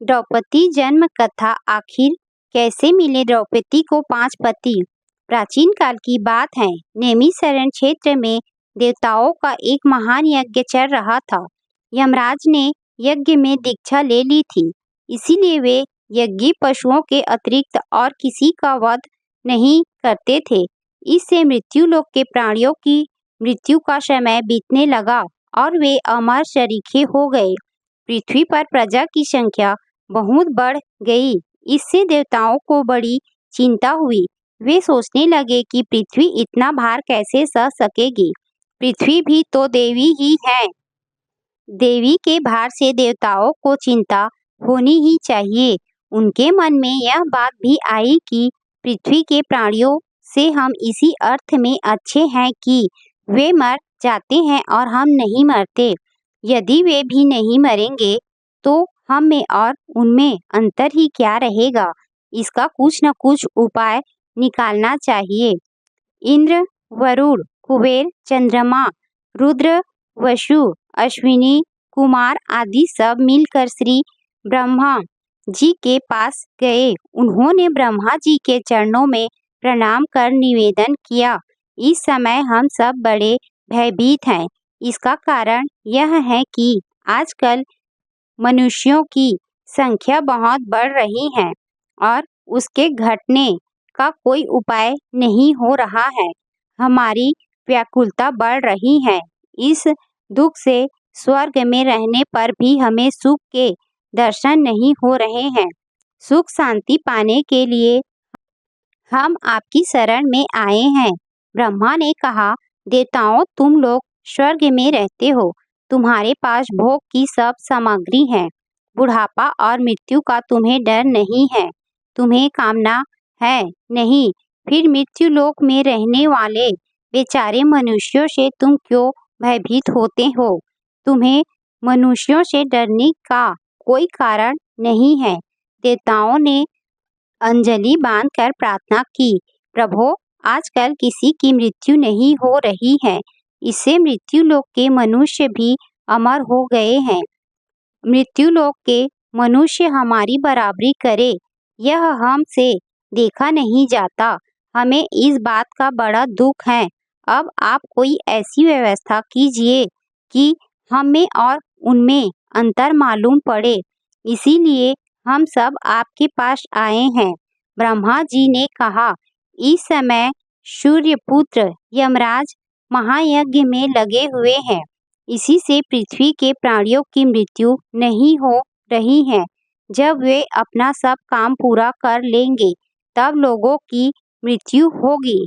द्रौपदी जन्म कथा। आखिर कैसे मिले द्रौपदी को 5 पति? प्राचीन काल की बात है। नैमिषारण्य क्षेत्र में देवताओं का एक महान यज्ञ चल रहा था। यमराज ने यज्ञ में दीक्षा ले ली थी, इसीलिए वे यज्ञी पशुओं के अतिरिक्त और किसी का वध नहीं करते थे। इससे मृत्युलोक के प्राणियों की मृत्यु का समय बीतने लगा और वे अमर शरीखे हो गए। पृथ्वी पर प्रजा की संख्या बहुत बढ़ गई। इससे देवताओं को बड़ी चिंता हुई। वे सोचने लगे कि पृथ्वी इतना भार कैसे सह सकेगी। पृथ्वी भी तो देवी ही है। देवी के भार से देवताओं को चिंता होनी ही चाहिए। उनके मन में यह बात भी आई कि पृथ्वी के प्राणियों से हम इसी अर्थ में अच्छे हैं कि वे मर जाते हैं और हम नहीं मरते। यदि वे भी नहीं मरेंगे तो हम में और उनमें अंतर ही क्या रहेगा। इसका कुछ न कुछ उपाय निकालना चाहिए। इंद्र, वरुण, कुबेर, चंद्रमा, रुद्र, वसु, अश्विनी कुमार आदि सब मिलकर श्री ब्रह्मा जी के पास गए। उन्होंने ब्रह्मा जी के चरणों में प्रणाम कर निवेदन किया, इस समय हम सब बड़े भयभीत हैं। इसका कारण यह है कि आजकल मनुष्यों की संख्या बहुत बढ़ रही है और उसके घटने का कोई उपाय नहीं हो रहा है। हमारी व्याकुलता बढ़ रही है। इस दुख से स्वर्ग में रहने पर भी हमें सुख के दर्शन नहीं हो रहे हैं। सुख शांति पाने के लिए हम आपकी शरण में आए हैं। ब्रह्मा ने कहा, देवताओं, तुम लोग स्वर्ग में रहते हो, तुम्हारे पास भोग की सब सामग्री है। बुढ़ापा और मृत्यु का तुम्हें डर नहीं है। तुम्हें कामना है नहीं, फिर मृत्यु लोक में रहने वाले बेचारे मनुष्यों से तुम क्यों भयभीत होते हो? तुम्हें मनुष्यों से डरने का कोई कारण नहीं है। देवताओं ने अंजलि बांधकर प्रार्थना की, प्रभो, आजकल किसी की मृत्यु नहीं हो रही है। इससे मृत्युलोक के मनुष्य भी अमर हो गए हैं। मृत्युलोक के मनुष्य हमारी बराबरी करे, यह हमसे देखा नहीं जाता। हमें इस बात का बड़ा दुख है। अब आप कोई ऐसी व्यवस्था कीजिए कि हमें और उनमें अंतर मालूम पड़े। इसीलिए हम सब आपके पास आए हैं। ब्रह्मा जी ने कहा, इस समय सूर्यपुत्र यमराज महायज्ञ में लगे हुए हैं। इसी से पृथ्वी के प्राणियों की मृत्यु नहीं हो रही है। जब वे अपना सब काम पूरा कर लेंगे तब लोगों की मृत्यु होगी।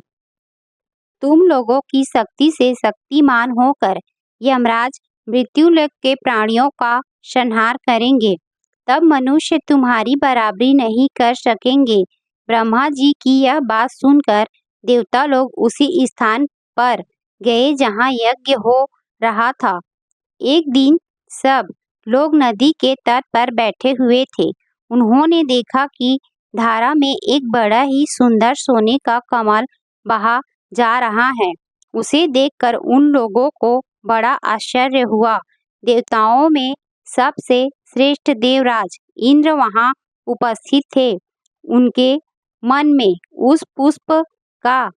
तुम लोगों की शक्ति से शक्तिमान होकर यमराज मृत्युलोक के प्राणियों का संहार करेंगे। तब मनुष्य तुम्हारी बराबरी नहीं कर सकेंगे। ब्रह्मा जी की यह बात सुनकर देवता लोग उसी स्थान पर गए जहाँ यज्ञ हो रहा था। एक दिन सब लोग नदी के तट पर बैठे हुए थे। उन्होंने देखा कि धारा में एक बड़ा ही सुंदर सोने का कमल बहा जा रहा है। उसे देखकर उन लोगों को बड़ा आश्चर्य हुआ। देवताओं में सबसे श्रेष्ठ देवराज इंद्र वहां उपस्थित थे। उनके मन में उस पुष्प का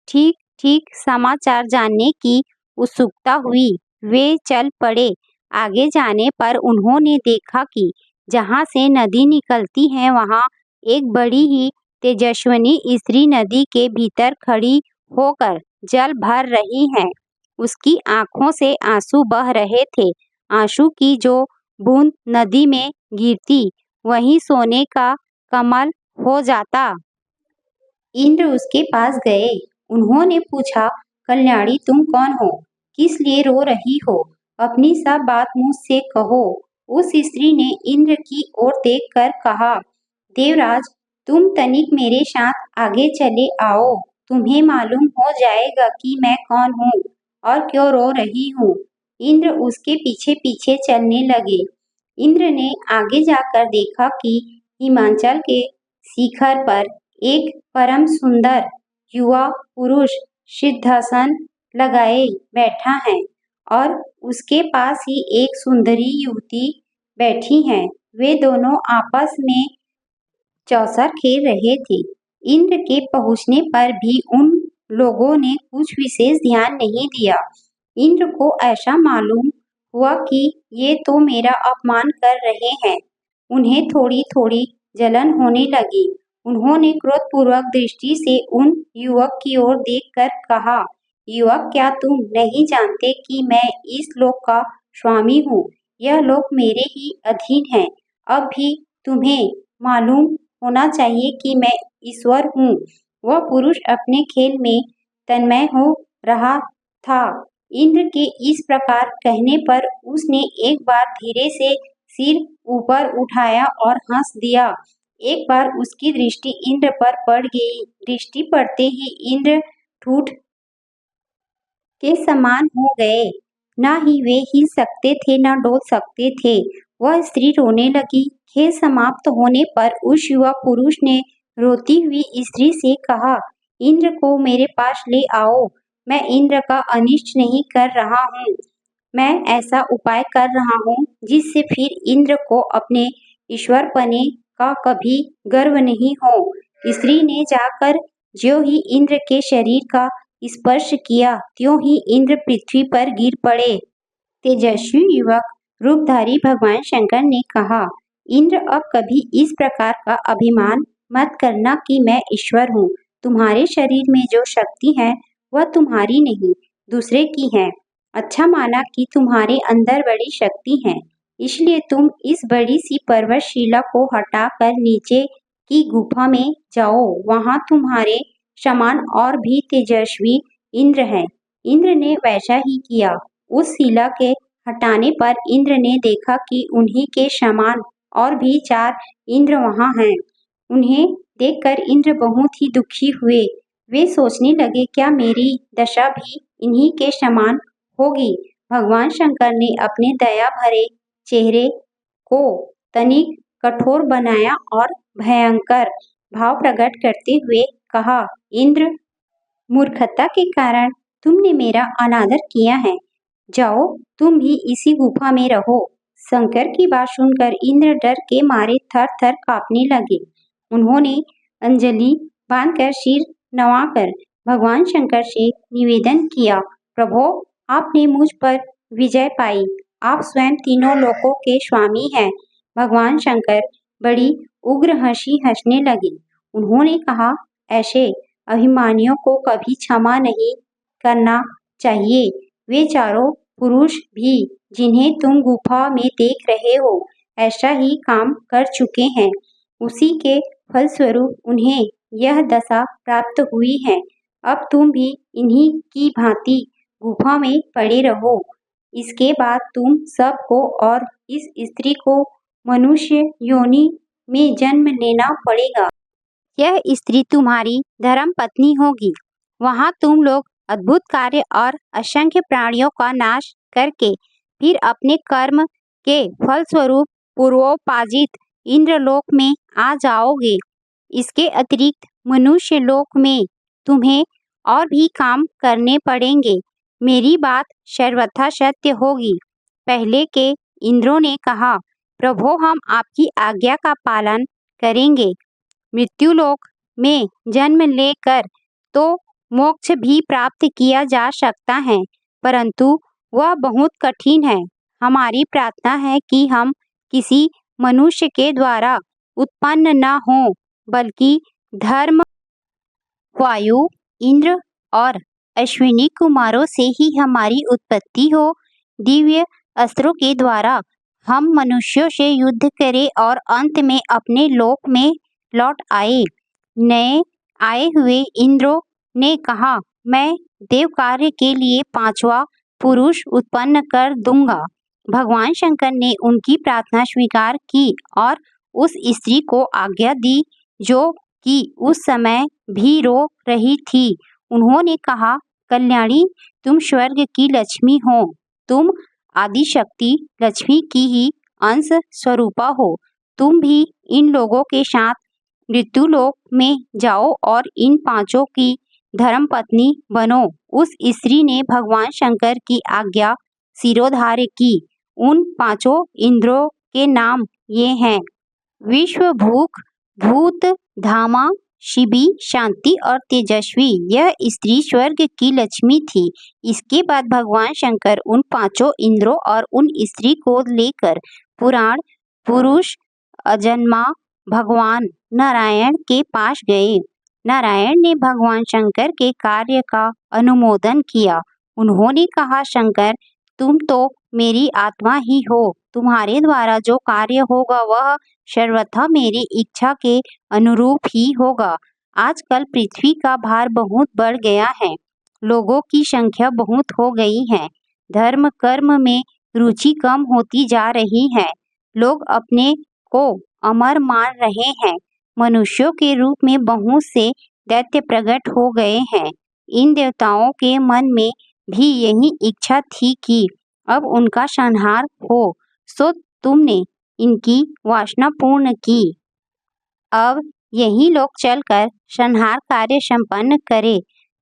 ठीक ठीक समाचार जानने की उत्सुकता हुई। वे चल पड़े। आगे जाने पर उन्होंने देखा कि जहाँ से नदी निकलती है वहाँ एक बड़ी ही तेजस्विनी स्त्री नदी के भीतर खड़ी होकर जल भर रही है। उसकी आंखों से आंसू बह रहे थे। आंसू की जो बूंद नदी में गिरती वही सोने का कमल हो जाता। इंद्र उसके पास गए। उन्होंने पूछा, कल्याणी, तुम कौन हो? किस लिए रो रही हो? अपनी सब बात मुझसे कहो। उस स्त्री ने इंद्र की ओर देखकर कहा, देवराज, तुम तनिक मेरे साथ आगे चले आओ। तुम्हें मालूम हो जाएगा कि मैं कौन हूँ और क्यों रो रही हूँ। इंद्र उसके पीछे पीछे चलने लगे। इंद्र ने आगे जाकर देखा कि हिमाचल के शिखर पर एक परम सुंदर युवा पुरुष सिंहासन लगाए बैठा है और उसके पास ही एक सुंदरी युवती बैठी है। वे दोनों आपस में चौसर खेल रहे थे। इंद्र के पहुंचने पर भी उन लोगों ने कुछ विशेष ध्यान नहीं दिया। इंद्र को ऐसा मालूम हुआ कि ये तो मेरा अपमान कर रहे हैं। उन्हें थोड़ी थोड़ी जलन होने लगी। उन्होंने क्रोधपूर्वक दृष्टि से उन युवक की ओर देखकर कहा, युवक, क्या तुम नहीं जानते कि मैं इस लोक का स्वामी हूँ? यह लोक मेरे ही अधीन है। अब भी तुम्हें मालूम होना चाहिए कि मैं ईश्वर हूँ। वह पुरुष अपने खेल में तन्मय हो रहा था। इंद्र के इस प्रकार कहने पर उसने एक बार धीरे से सिर ऊपर उठाया और हंस दिया। एक बार उसकी दृष्टि इंद्र पर पड़ गई। दृष्टि पड़ते ही इंद्र ठूठ के समान हो गए। न ही वे हिल सकते थे, न डोल सकते थे। वह स्त्री रोने लगी। खेल समाप्त होने पर उस युवा पुरुष ने रोती हुई स्त्री से कहा, इंद्र को मेरे पास ले आओ। मैं इंद्र का अनिष्ट नहीं कर रहा हूँ। मैं ऐसा उपाय कर रहा हूँ जिससे फिर इंद्र को अपने ईश्वरपने का कभी गर्व नहीं हो। स्त्री ने जाकर ज्यों ही इंद्र के शरीर का स्पर्श किया, त्यों ही इंद्र पृथ्वी पर गिर पड़े। तेजस्वी युवक रूपधारी भगवान शंकर ने कहा, इंद्र, अब कभी इस प्रकार का अभिमान मत करना कि मैं ईश्वर हूँ। तुम्हारे शरीर में जो शक्ति है वह तुम्हारी नहीं, दूसरे की है। अच्छा माना कि तुम्हारे अंदर बड़ी शक्ति है, इसलिए तुम इस बड़ी सी पर्वतशिला को हटाकर नीचे की गुफा में जाओ। वहाँ तुम्हारे समान और भी तेजस्वी इंद्र है। इंद्र ने वैसा ही किया। उस शिला के हटाने पर इंद्र ने देखा कि उन्हीं के समान और भी 4 इंद्र वहाँ हैं। उन्हें देखकर इंद्र बहुत ही दुखी हुए। वे सोचने लगे, क्या मेरी दशा भी इन्हीं के समान होगी? भगवान शंकर ने अपने दया भरे चेहरे को तनिक कठोर बनाया और भयंकर भाव प्रकट करते हुए कहा, इंद्र, मूर्खता के कारण तुमने मेरा अनादर किया है। जाओ, तुम भी इसी गुफा में रहो। शंकर की बात सुनकर इंद्र डर के मारे थर थर कांपने लगे। उन्होंने अंजलि बांधकर सिर नवाकर भगवान शंकर से निवेदन किया, प्रभो, आपने मुझ पर विजय पाई। आप स्वयं तीनों लोकों के स्वामी हैं। भगवान शंकर बड़ी उग्र हंसी हंसने लगे। उन्होंने कहा, ऐसे अभिमानियों को कभी क्षमा नहीं करना चाहिए। वे चारों पुरुष भी जिन्हें तुम गुफा में देख रहे हो, ऐसा ही काम कर चुके हैं। उसी के फलस्वरूप उन्हें यह दशा प्राप्त हुई है। अब तुम भी इन्हीं की भांति गुफा में पड़े रहो। इसके बाद तुम सबको और इस स्त्री को मनुष्य योनि में जन्म लेना पड़ेगा। यह स्त्री तुम्हारी धर्म पत्नी होगी। वहाँ तुम लोग अद्भुत कार्य और असंख्य प्राणियों का नाश करके फिर अपने कर्म के फलस्वरूप पूर्वोपार्जित इंद्रलोक में आ जाओगे। इसके अतिरिक्त मनुष्य लोक में तुम्हें और भी काम करने पड़ेंगे। मेरी बात सर्वथा सत्य होगी। पहले के इंद्रों ने कहा, प्रभो, हम आपकी आज्ञा का पालन करेंगे। मृत्युलोक में जन्म लेकर तो मोक्ष भी प्राप्त किया जा सकता है, परंतु वह बहुत कठिन है। हमारी प्रार्थना है कि हम किसी मनुष्य के द्वारा उत्पन्न न हो, बल्कि धर्म, वायु, इंद्र और अश्विनी कुमारों से ही हमारी उत्पत्ति हो। दिव्य अस्त्रों के द्वारा हम मनुष्यों से युद्ध करें और अंत में अपने लोक में लौट आए। नए आए हुए इंद्रों ने कहा, मैं देव कार्य के लिए 5वां पुरुष उत्पन्न कर दूंगा। भगवान शंकर ने उनकी प्रार्थना स्वीकार की और उस स्त्री को आज्ञा दी जो कि उस समय भी रो रही थी। उन्होंने कहा, कल्याणी, तुम स्वर्ग की लक्ष्मी हो। तुम आदिशक्ति लक्ष्मी की ही अंश स्वरूपा हो। तुम भी इन लोगों के साथ मृत्युलोक में जाओ और इन 5 की धर्मपत्नी बनो। उस स्त्री ने भगवान शंकर की आज्ञा शिरोधार्य की। उन 5 इंद्रों के नाम ये हैं: विश्वभूख, भूत, धामा, शिबी, शांति और तेजस्वी। यह स्त्री स्वर्ग की लक्ष्मी थी। इसके बाद भगवान शंकर उन पांचों इंद्रों और उन स्त्री को लेकर पुराण पुरुष अजन्मा भगवान नारायण के पास गए। नारायण ने भगवान शंकर के कार्य का अनुमोदन किया। उन्होंने कहा, शंकर, तुम तो मेरी आत्मा ही हो। तुम्हारे द्वारा जो कार्य होगा वह सर्वथा मेरी इच्छा के अनुरूप ही होगा। आजकल पृथ्वी का भार बहुत बढ़ गया है। लोगों की संख्या बहुत हो गई है। धर्म कर्म में रुचि कम होती जा रही है। लोग अपने को अमर मान रहे हैं। मनुष्यों के रूप में बहुत से दैत्य प्रकट हो गए हैं। इन देवताओं के मन में भी यही इच्छा थी कि अब उनका संहार हो, सो तुमने इनकी वासना पूर्ण की। अब यही लोग चलकर संहार कार्य संपन्न करे।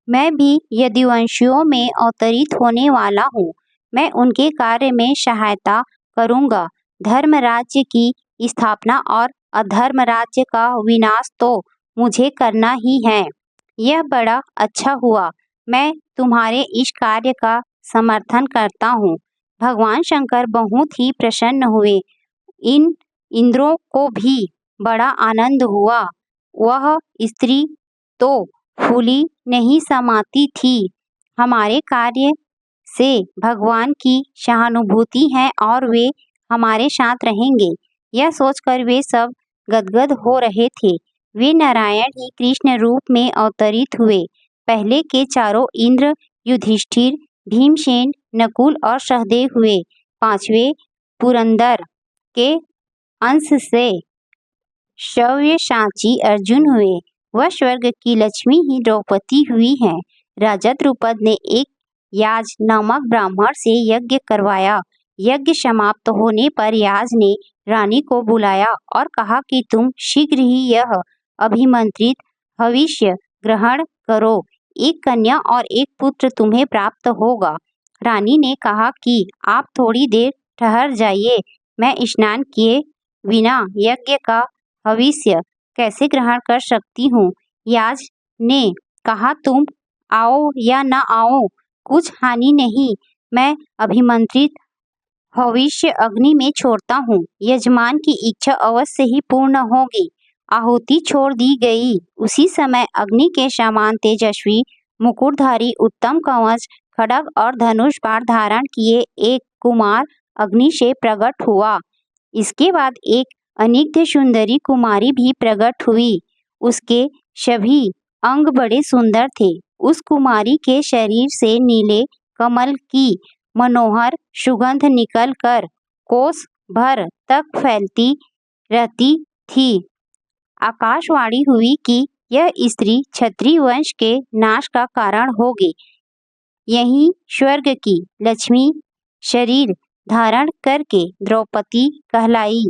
मैं भी यदुवंशियों में अवतरित होने वाला हूँ। मैं उनके कार्य में सहायता करूँगा। धर्म राज्य की स्थापना और अधर्म राज्य का विनाश तो मुझे करना ही है। यह बड़ा अच्छा हुआ। मैं तुम्हारे इस कार्य का समर्थन करता हूँ। भगवान शंकर बहुत ही प्रसन्न हुए। इन इंद्रों को भी बड़ा आनंद हुआ। वह स्त्री तो फूली नहीं समाती थी। हमारे कार्य से भगवान की सहानुभूति है और वे हमारे साथ रहेंगे। यह सोचकर वे सब गदगद हो रहे थे। वे नारायण ही कृष्ण रूप में अवतरित हुए। पहले के चारों इंद्र युधिष्ठिर, भीमसेन, नकुल और सहदेव हुए। पांचवें पुरंदर के अंश से सव्यसाची अर्जुन हुए। वह स्वर्ग की लक्ष्मी ही द्रौपदी हुई है। राजा द्रुपद ने एक याज नामक ब्राह्मण से यज्ञ करवाया। यज्ञ समाप्त होने पर याज ने रानी को बुलाया और कहा कि तुम शीघ्र ही यह अभिमंत्रित हविष्य ग्रहण करो। एक कन्या और एक पुत्र तुम्हें प्राप्त होगा। रानी ने कहा कि आप थोड़ी देर ठहर जाइए। मैं स्नान किए बिना यज्ञ का हविष्य कैसे ग्रहण कर सकती हूँ? याज ने कहा, तुम आओ या न आओ, कुछ हानि नहीं। मैं अभिमंत्रित भविष्य अग्नि में छोड़ता हूँ। यजमान की इच्छा अवश्य ही पूर्ण होगी। आहुति छोड़ दी गई। उसी समय अग्नि के समान तेजस्वी मुकुटधारी उत्तम कवच, खड्ग और धनुष बाण धारण किए एक कुमार अग्नि से प्रकट हुआ। इसके बाद एक अनिग्ध सुंदरी कुमारी भी प्रकट हुई। उसके सभी अंग बड़े सुंदर थे। उस कुमारी के शरीर से नीले कमल की मनोहर सुगंध निकलकर कोस भर तक फैलती रहती थी। आकाशवाणी हुई कि यह स्त्री क्षत्रिय वंश के नाश का कारण होगी। यही स्वर्ग की लक्ष्मी शरीर धारण करके द्रौपदी कहलाई।